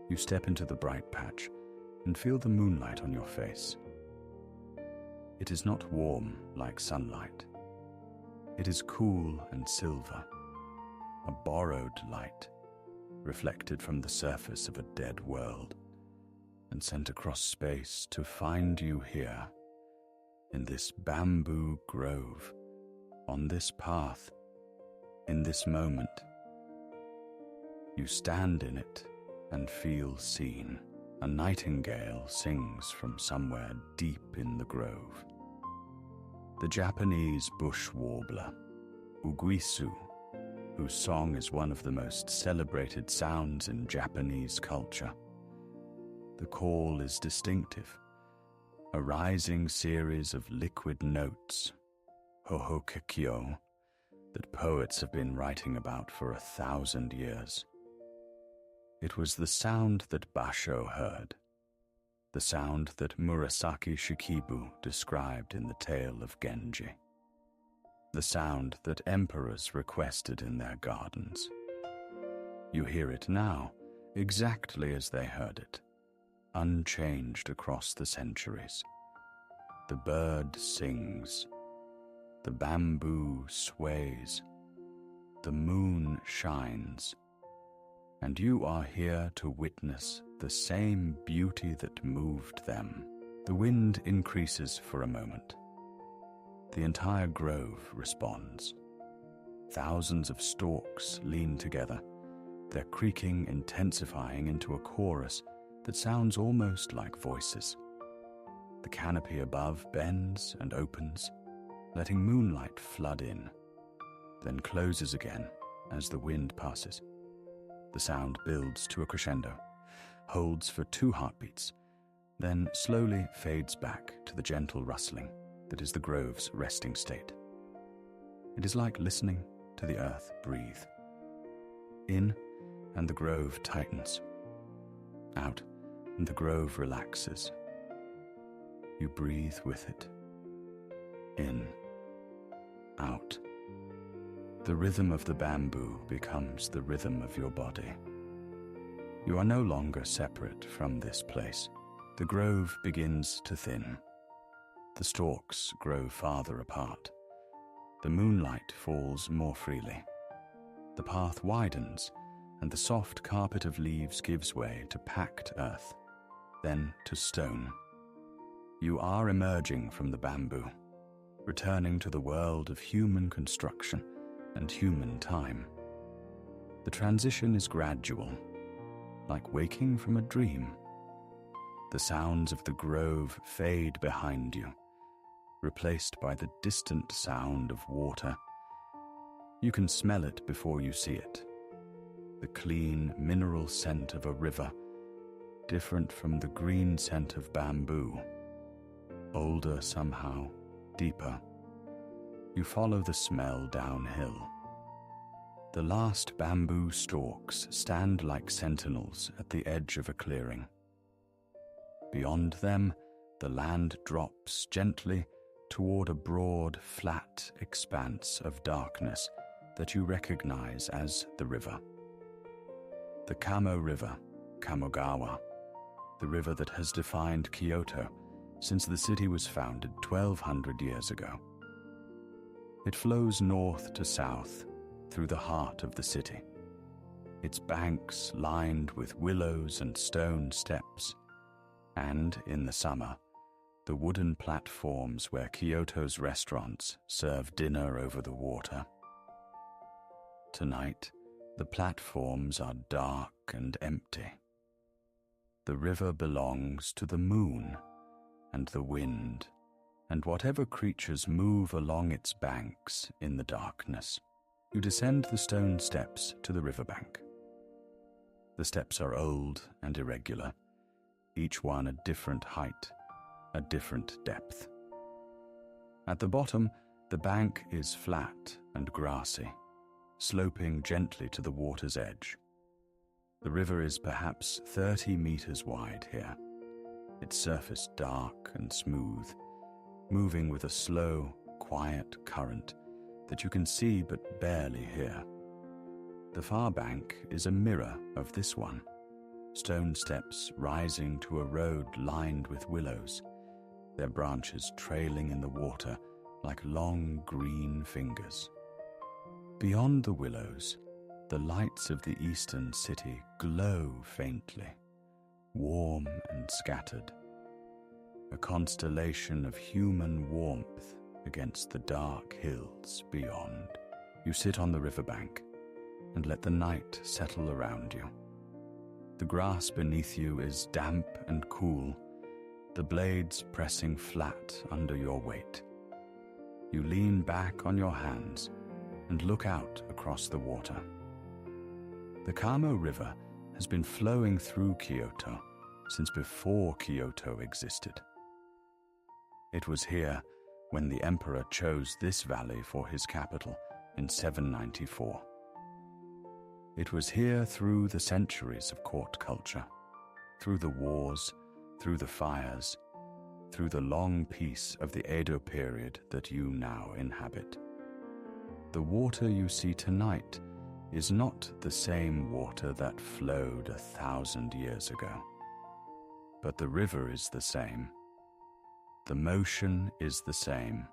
You step into the bright patch and feel the moonlight on your face. It is not warm like sunlight. It is cool and silver, a borrowed light, reflected from the surface of a dead world and sent across space to find you here, in this bamboo grove, on this path, in this moment. You stand in it and feel seen. A nightingale sings from somewhere deep in the grove. The Japanese bush warbler, uguisu, whose song is one of the most celebrated sounds in Japanese culture. The call is distinctive, a rising series of liquid notes, hohokekyo, that poets have been writing about for 1,000 years. It was the sound that Basho heard, the sound that Murasaki Shikibu described in the tale of Genji, the sound that emperors requested in their gardens. You hear it now, exactly as they heard it, unchanged across the centuries. The bird sings, the bamboo sways, the moon shines, and you are here to witness the same beauty that moved them. The wind increases for a moment. The entire grove responds. Thousands of stalks lean together, their creaking intensifying into a chorus that sounds almost like voices. The canopy above bends and opens, letting moonlight flood in, then closes again as the wind passes. The sound builds to a crescendo, holds for 2 heartbeats, then slowly fades back to the gentle rustling that is the grove's resting state. It is like listening to the earth breathe. In, and the grove tightens. Out, and the grove relaxes. You breathe with it. In, out. The rhythm of the bamboo becomes the rhythm of your body. You are no longer separate from this place. The grove begins to thin. The stalks grow farther apart. The moonlight falls more freely. The path widens, and the soft carpet of leaves gives way to packed earth, then to stone. You are emerging from the bamboo, returning to the world of human construction and human time. The transition is gradual, like waking from a dream. The sounds of the grove fade behind you, replaced by the distant sound of water. You can smell it before you see it. The clean mineral scent of a river, different from the green scent of bamboo. Older somehow, deeper. You follow the smell downhill. The last bamboo stalks stand like sentinels at the edge of a clearing. Beyond them, the land drops gently toward a broad, flat expanse of darkness that you recognize as the river. The Kamo River, Kamogawa, the river that has defined Kyoto since the city was founded 1,200 years ago. It flows north to south through the heart of the city, its banks lined with willows and stone steps, and in the summer, the wooden platforms where Kyoto's restaurants serve dinner over the water. Tonight, the platforms are dark and empty. the river belongs to the moon and the wind and whatever creatures move along its banks in the darkness. You descend the stone steps to the riverbank. The steps are old and irregular, each one a different height, a different depth. At the bottom, the bank is flat and grassy, sloping gently to the water's edge. The river is perhaps 30 meters wide here, its surface dark and smooth, moving with a slow, quiet current that you can see but barely hear. The far bank is a mirror of this one, stone steps rising to a road lined with willows, their branches trailing in the water like long green fingers. Beyond the willows, the lights of the eastern city glow faintly, warm and scattered, a constellation of human warmth against the dark hills beyond. You sit on the riverbank and let the night settle around you. The grass beneath you is damp and cool, the blades pressing flat under your weight. You lean back on your hands and look out across the water. The Kamo River has been flowing through Kyoto since before Kyoto existed. It was here when the emperor chose this valley for his capital in 794. It was here through the centuries of court culture, through the wars, through the fires, through the long peace of the Edo period that you now inhabit. The water you see tonight is not the same water that flowed 1,000 years ago. But the river is the same. The motion is the same.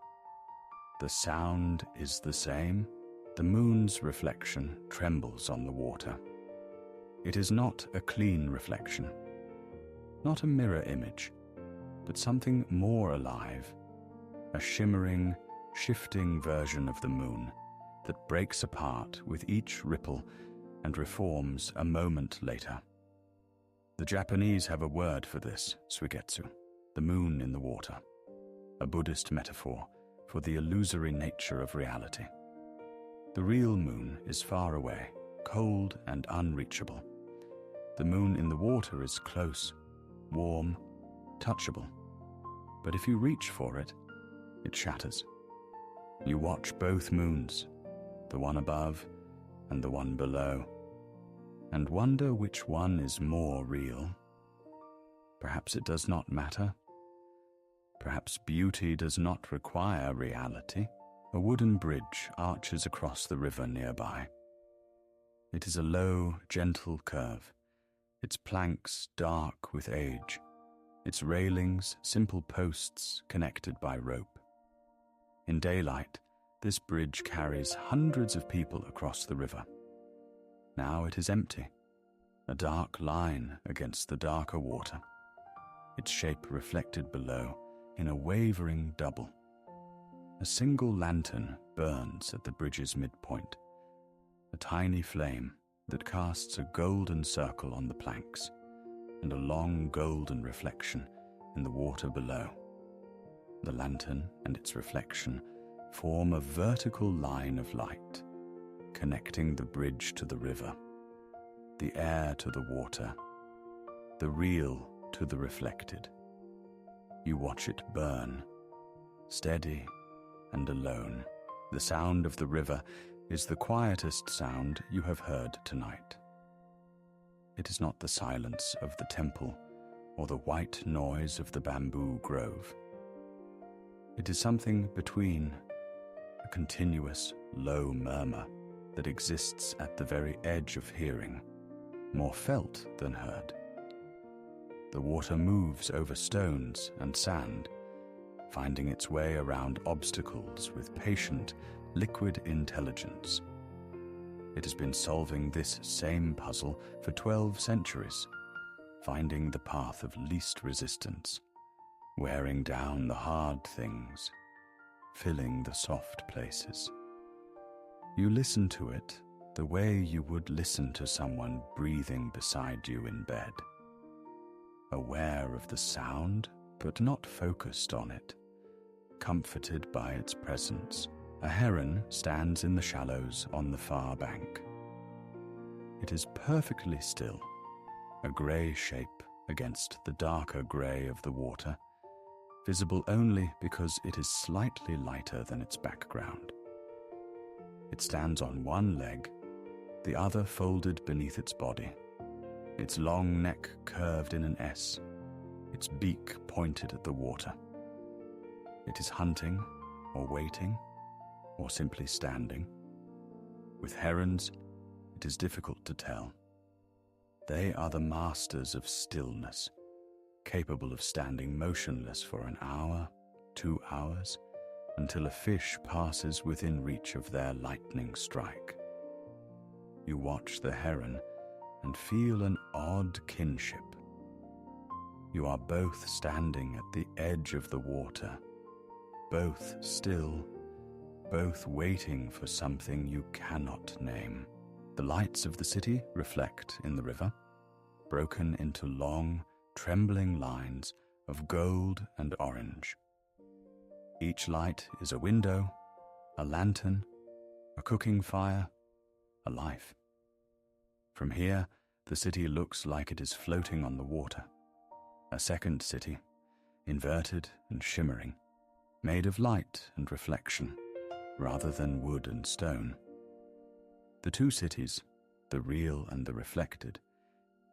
The sound is the same. The moon's reflection trembles on the water. It is not a clean reflection, not a mirror image, but something more alive, a shimmering, shifting version of the moon that breaks apart with each ripple and reforms a moment later. The Japanese have a word for this, suigetsu, the moon in the water, a Buddhist metaphor for the illusory nature of reality. The real moon is far away, cold and unreachable. The moon in the water is close, warm, touchable. But if you reach for it, it shatters. You watch both moons, the one above and the one below, and wonder which one is more real. Perhaps it does not matter. Perhaps beauty does not require reality. A wooden bridge arches across the river nearby. It is a low, gentle curve, its planks dark with age, its railings simple posts connected by rope. In daylight, this bridge carries hundreds of people across the river. Now it is empty, a dark line against the darker water, its shape reflected below in a wavering double. A single lantern burns at the bridge's midpoint, a tiny flame that casts a golden circle on the planks and a long golden reflection in the water below. The lantern and its reflection form a vertical line of light, connecting the bridge to the river, the air to the water, the real to the reflected. You watch it burn, steady and alone. The sound of the river is the quietest sound you have heard tonight. It is not the silence of the temple or the white noise of the bamboo grove. It is something between, a continuous, low murmur that exists at the very edge of hearing, more felt than heard. The water moves over stones and sand, finding its way around obstacles with patient, liquid intelligence. It has been solving this same puzzle for 12 centuries, finding the path of least resistance, wearing down the hard things, filling the soft places. You listen to it the way you would listen to someone breathing beside you in bed. aware of the sound, but not focused on it. Comforted by its presence, a heron stands in the shallows on the far bank. It is perfectly still, a grey shape against the darker grey of the water, visible only because it is slightly lighter than its background. It stands on one leg, the other folded beneath its body, its long neck curved in an S, its beak pointed at the water. It is hunting, or waiting, or simply standing. With herons, it is difficult to tell. They are the masters of stillness, capable of standing motionless for an hour, 2 hours, until a fish passes within reach of their lightning strike. You watch the heron and feel an odd kinship. You are both standing at the edge of the water, both still, both waiting for something you cannot name. The lights of the city reflect in the river, broken into long, trembling lines of gold and orange. Each light is a window, a lantern, a cooking fire, a life. From here, the city looks like it is floating on the water. A second city, inverted and shimmering, made of light and reflection, rather than wood and stone. The two cities, the real and the reflected,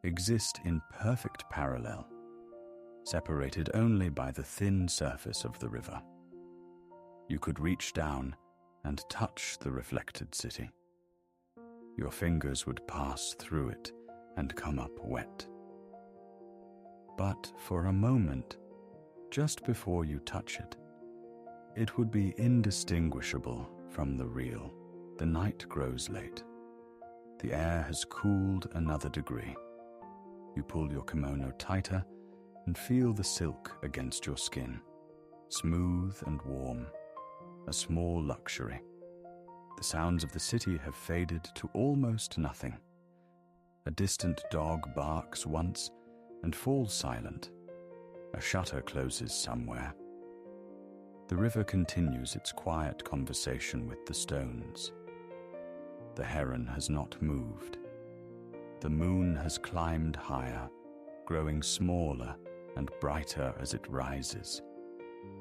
exist in perfect parallel, separated only by the thin surface of the river. You could reach down and touch the reflected city. Your fingers would pass through it and come up wet. But for a moment, just before you touch it, it would be indistinguishable from the real. The night grows late. The air has cooled another degree. You pull your kimono tighter and feel the silk against your skin, smooth and warm, a small luxury. The sounds of the city have faded to almost nothing. A distant dog barks once and falls silent. A shutter closes somewhere. The river continues its quiet conversation with the stones. The heron has not moved. The moon has climbed higher, growing smaller and brighter as it rises,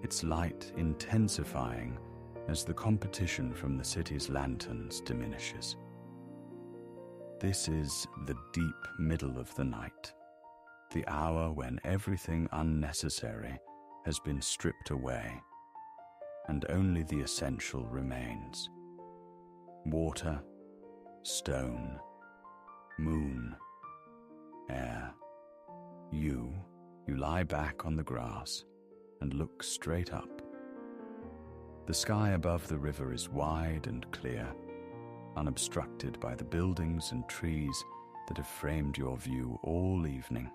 its light intensifying as the competition from the city's lanterns diminishes. This is the deep middle of the night, the hour when everything unnecessary has been stripped away, and only the essential remains. Water, stone, moon, air. You lie back on the grass and look straight up. The sky above the river is wide and clear, unobstructed by the buildings and trees that have framed your view all evening.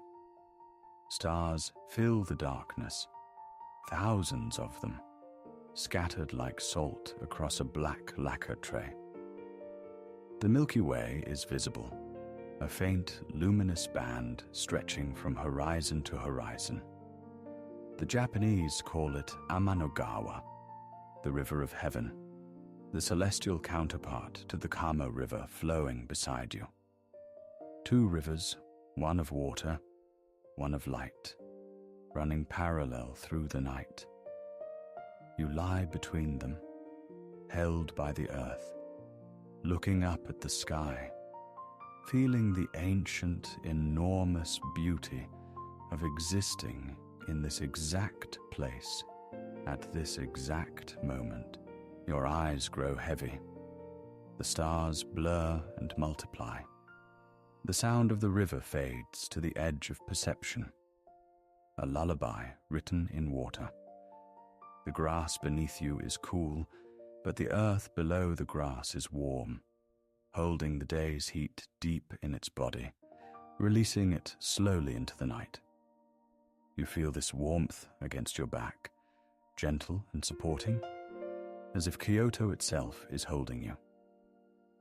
Stars fill the darkness, thousands of them, scattered like salt across a black lacquer tray. The Milky Way is visible, a faint, luminous band stretching from horizon to horizon. The Japanese call it Amanogawa, the river of heaven, the celestial counterpart to the Kamo River flowing beside you. Two rivers, one of water, one of light, running parallel through the night. You lie between them, held by the earth, looking up at the sky, feeling the ancient, enormous beauty of existing in this exact place at this exact moment. Your eyes grow heavy. The stars blur and multiply. The sound of the river fades to the edge of perception, a lullaby written in water. The grass beneath you is cool, but the earth below the grass is warm, holding the day's heat deep in its body, releasing it slowly into the night. You feel this warmth against your back, gentle and supporting, as if Kyoto itself is holding you.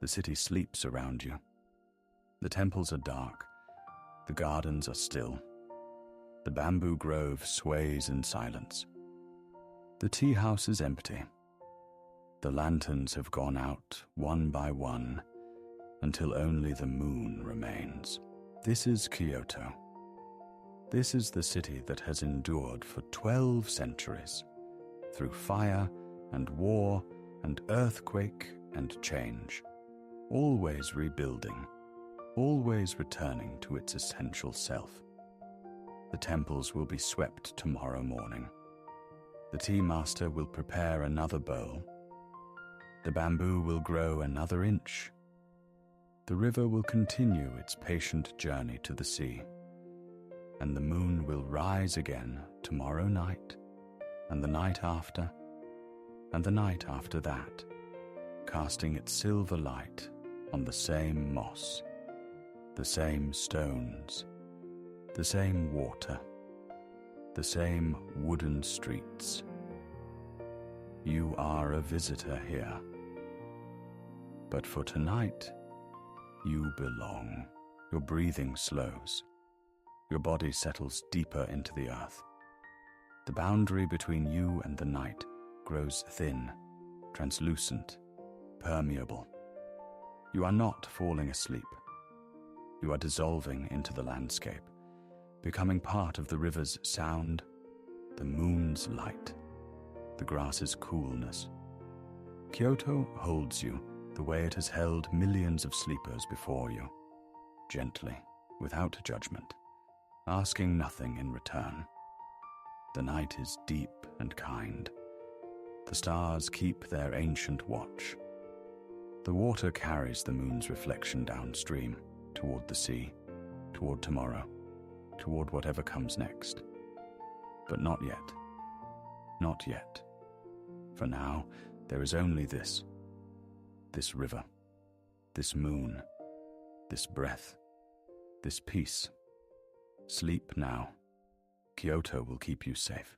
The city sleeps around you. The temples are dark, the gardens are still. The bamboo grove sways in silence. The tea house is empty. The lanterns have gone out one by one until only the moon remains. This is Kyoto. This is the city that has endured for 12 centuries, through fire and war and earthquake and change, always rebuilding, always returning to its essential self. The temples will be swept tomorrow morning. The tea master will prepare another bowl. The bamboo will grow another inch. The river will continue its patient journey to the sea, and the moon will rise again tomorrow night, and the night after, and the night after that, casting its silver light on the same moss, the same stones, the same water, the same wooden streets. You are a visitor here, but for tonight, you belong. Your breathing slows. Your body settles deeper into the earth. The boundary between you and the night grows thin, translucent, permeable. You are not falling asleep. You are dissolving into the landscape, becoming part of the river's sound, the moon's light, the grass's coolness. Kyoto holds you the way it has held millions of sleepers before you, gently, without judgment, asking nothing in return. The night is deep and kind. The stars keep their ancient watch. The water carries the moon's reflection downstream, toward the sea, toward tomorrow, toward whatever comes next. But not yet. Not yet. For now, there is only this river, this moon, this breath, this peace. Sleep now. Kyoto will keep you safe.